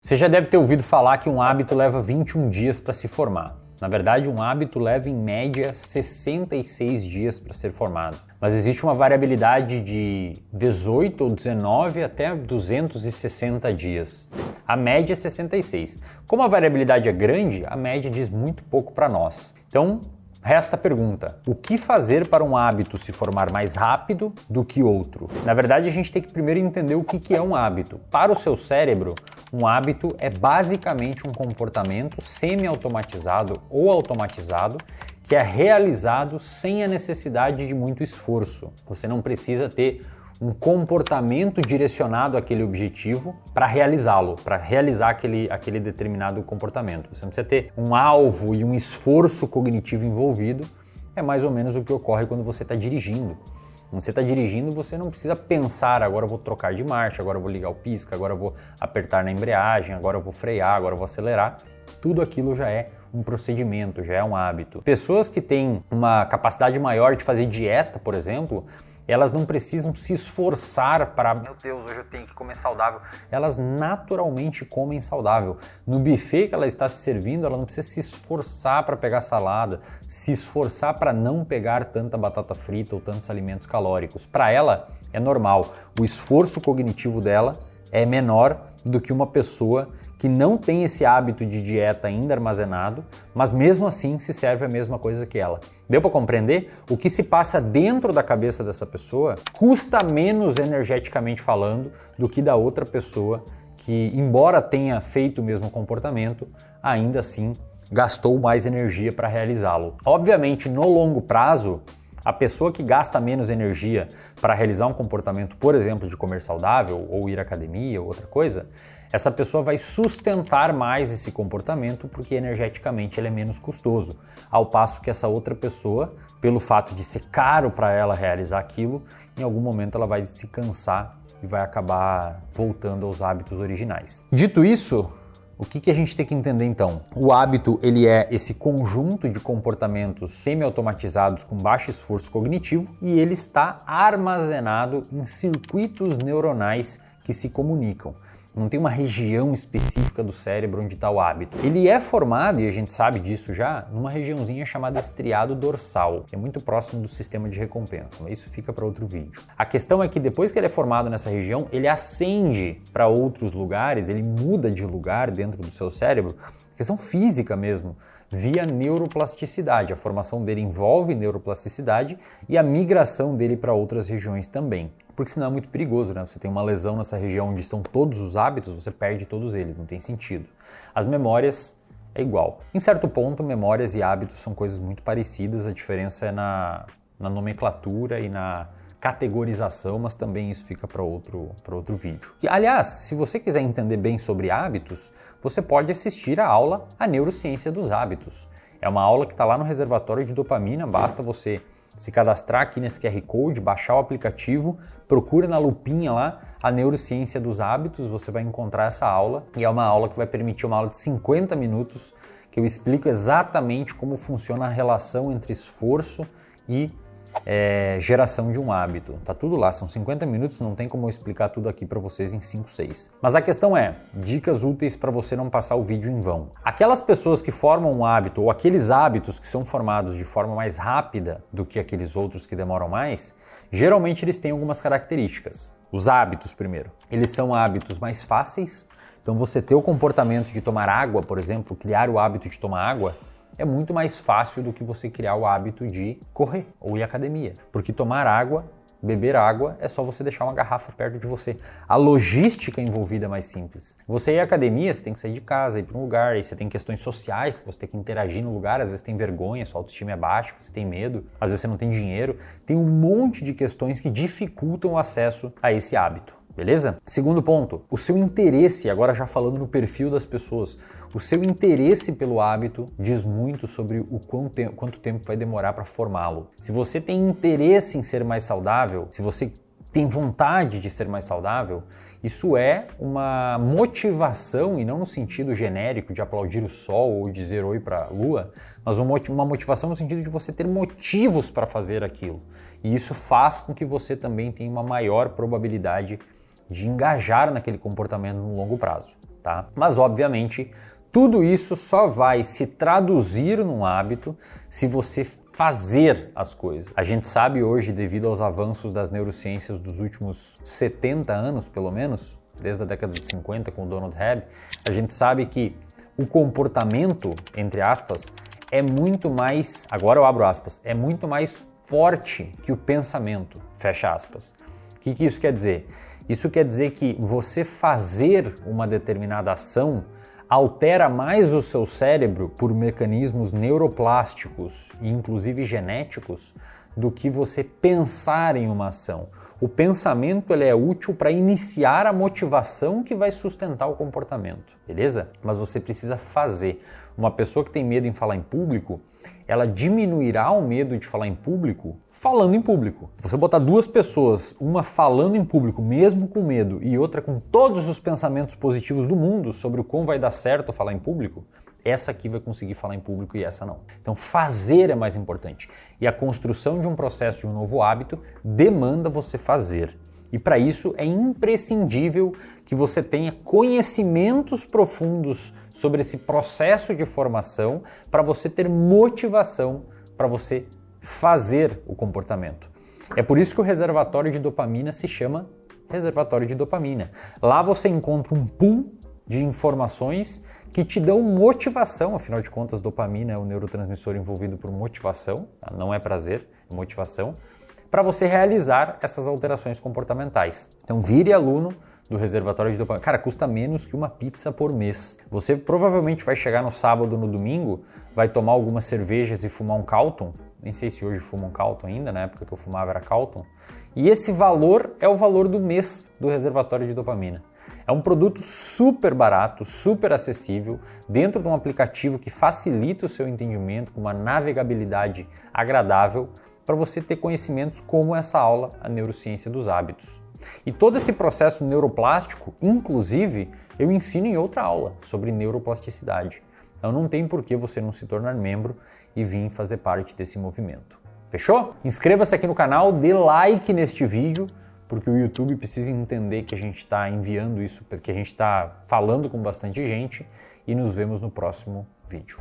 Você já deve ter ouvido falar que um hábito leva 21 dias para se formar. Na verdade, um hábito leva em média 66 dias para ser formado. Mas existe uma variabilidade de 18 ou 19 até 260 dias. A média é 66. Como a variabilidade é grande, a média diz muito pouco para nós. Então, resta a pergunta: o que fazer para um hábito se formar mais rápido do que outro? Na verdade, a gente tem que primeiro entender o que é um hábito. Para o seu cérebro, um hábito é basicamente um comportamento semi-automatizado ou automatizado que é realizado sem a necessidade de muito esforço. Você não precisa ter um comportamento direcionado àquele objetivo para realizá-lo, para realizar aquele determinado comportamento. Você não precisa ter um alvo e um esforço cognitivo envolvido. É mais ou menos o que ocorre quando você está dirigindo. Quando você está dirigindo, você não precisa pensar: agora eu vou trocar de marcha, agora eu vou ligar o pisca, agora eu vou apertar na embreagem, agora eu vou frear, agora eu vou acelerar. Tudo aquilo já é um procedimento, já é um hábito. Pessoas que têm uma capacidade maior de fazer dieta, por exemplo, elas não precisam se esforçar para, meu Deus, hoje eu tenho que comer saudável. Elas naturalmente comem saudável. No buffet que ela está se servindo, ela não precisa se esforçar para pegar salada, se esforçar para não pegar tanta batata frita ou tantos alimentos calóricos. Para ela é normal. O esforço cognitivo dela é menor do que uma pessoa que não tem esse hábito de dieta ainda armazenado, mas mesmo assim se serve a mesma coisa que ela. Deu para compreender? O que se passa dentro da cabeça dessa pessoa custa menos energeticamente falando do que da outra pessoa que, embora tenha feito o mesmo comportamento, ainda assim gastou mais energia para realizá-lo. Obviamente, no longo prazo, a pessoa que gasta menos energia para realizar um comportamento, por exemplo, de comer saudável ou ir à academia ou outra coisa, essa pessoa vai sustentar mais esse comportamento porque energeticamente ele é menos custoso. Ao passo que essa outra pessoa, pelo fato de ser caro para ela realizar aquilo, em algum momento ela vai se cansar e vai acabar voltando aos hábitos originais. Dito isso, o que a gente tem que entender então? O hábito, ele é esse conjunto de comportamentos semi-automatizados com baixo esforço cognitivo e ele está armazenado em circuitos neuronais que se comunicam. Não tem uma região específica do cérebro onde está o hábito. Ele é formado, e a gente sabe disso já, numa regiãozinha chamada estriado dorsal, que é muito próximo do sistema de recompensa, mas isso fica para outro vídeo. A questão é que depois que ele é formado nessa região, ele ascende para outros lugares, ele muda de lugar dentro do seu cérebro, questão física mesmo, via neuroplasticidade. A formação dele envolve neuroplasticidade e a migração dele para outras regiões também. Porque senão é muito perigoso, né? Você tem uma lesão nessa região onde estão todos os hábitos, você perde todos eles, não tem sentido. As memórias é igual. Em certo ponto, memórias e hábitos são coisas muito parecidas, a diferença é na nomenclatura e na categorização, mas também isso fica para outro vídeo. E, aliás, se você quiser entender bem sobre hábitos, você pode assistir a aula A Neurociência dos Hábitos. É uma aula que está lá no reservatório de dopamina, basta você se cadastrar aqui nesse QR Code, baixar o aplicativo, procura na lupinha lá A Neurociência dos Hábitos, você vai encontrar essa aula, e é uma aula que vai permitir uma aula de 50 minutos, que eu explico exatamente como funciona a relação entre esforço e geração de um hábito. Tá tudo lá, são 50 minutos, não tem como eu explicar tudo aqui para vocês em 5, 6. Mas a questão é, dicas úteis para você não passar o vídeo em vão. Aquelas pessoas que formam um hábito, ou aqueles hábitos que são formados de forma mais rápida do que aqueles outros que demoram mais, geralmente eles têm algumas características. Os hábitos, primeiro. Eles são hábitos mais fáceis, então você ter o comportamento de tomar água, por exemplo, criar o hábito de tomar água, é muito mais fácil do que você criar o hábito de correr ou ir à academia. Porque tomar água, beber água, é só você deixar uma garrafa perto de você. A logística envolvida é mais simples. Você ir à academia, você tem que sair de casa, ir para um lugar, aí você tem questões sociais, que você tem que interagir no lugar, às vezes tem vergonha, sua autoestima é baixa, você tem medo, às vezes você não tem dinheiro. Tem um monte de questões que dificultam o acesso a esse hábito. Beleza? Segundo ponto, o seu interesse, agora já falando no perfil das pessoas, o seu interesse pelo hábito diz muito sobre o quanto tempo vai demorar para formá-lo. Se você tem interesse em ser mais saudável, se você tem vontade de ser mais saudável, isso é uma motivação, e não no sentido genérico de aplaudir o sol ou dizer oi para a lua, mas uma motivação no sentido de você ter motivos para fazer aquilo. E isso faz com que você também tenha uma maior probabilidade de engajar naquele comportamento no longo prazo. tá? Mas, obviamente, tudo isso só vai se traduzir num hábito se você fazer as coisas. A gente sabe hoje, devido aos avanços das neurociências dos últimos 70 anos, pelo menos, desde a década de 50 com o Donald Hebb, a gente sabe que o comportamento, entre aspas, é muito mais, agora eu abro aspas, é muito mais forte que o pensamento, fecha aspas. O que isso quer dizer? Isso quer dizer que você fazer uma determinada ação altera mais o seu cérebro por mecanismos neuroplásticos e inclusive genéticos do que você pensar em uma ação. O pensamento ele é útil para iniciar a motivação que vai sustentar o comportamento, beleza? Mas você precisa fazer. Uma pessoa que tem medo em falar em público, ela diminuirá o medo de falar em público falando em público. Se você botar duas pessoas, uma falando em público mesmo com medo e outra com todos os pensamentos positivos do mundo sobre o quão vai dar certo falar em público, essa aqui vai conseguir falar em público e essa não. Então fazer é mais importante. E a construção de um processo de um novo hábito demanda você fazer. E para isso é imprescindível que você tenha conhecimentos profundos sobre esse processo de formação para você ter motivação para você fazer o comportamento. É por isso que o reservatório de dopamina se chama reservatório de dopamina. Lá você encontra um pool de informações que te dão motivação, afinal de contas, dopamina é o neurotransmissor envolvido por motivação, tá? Não é prazer, é motivação, para você realizar essas alterações comportamentais. Então vire aluno do reservatório de dopamina. Cara, custa menos que uma pizza por mês. Você provavelmente vai chegar no sábado, no domingo, vai tomar algumas cervejas e fumar um Calton. Nem sei se hoje fumam Calton ainda, na época que eu fumava era Calton. E esse valor é o valor do mês do reservatório de dopamina. É um produto super barato, super acessível, dentro de um aplicativo que facilita o seu entendimento, com uma navegabilidade agradável, para você ter conhecimentos como essa aula, a neurociência dos hábitos. E todo esse processo neuroplástico, inclusive, eu ensino em outra aula sobre neuroplasticidade. Então não tem por que você não se tornar membro e vir fazer parte desse movimento. Fechou? Inscreva-se aqui no canal, dê like neste vídeo, porque o YouTube precisa entender que a gente está enviando isso, porque a gente está falando com bastante gente, e nos vemos no próximo vídeo.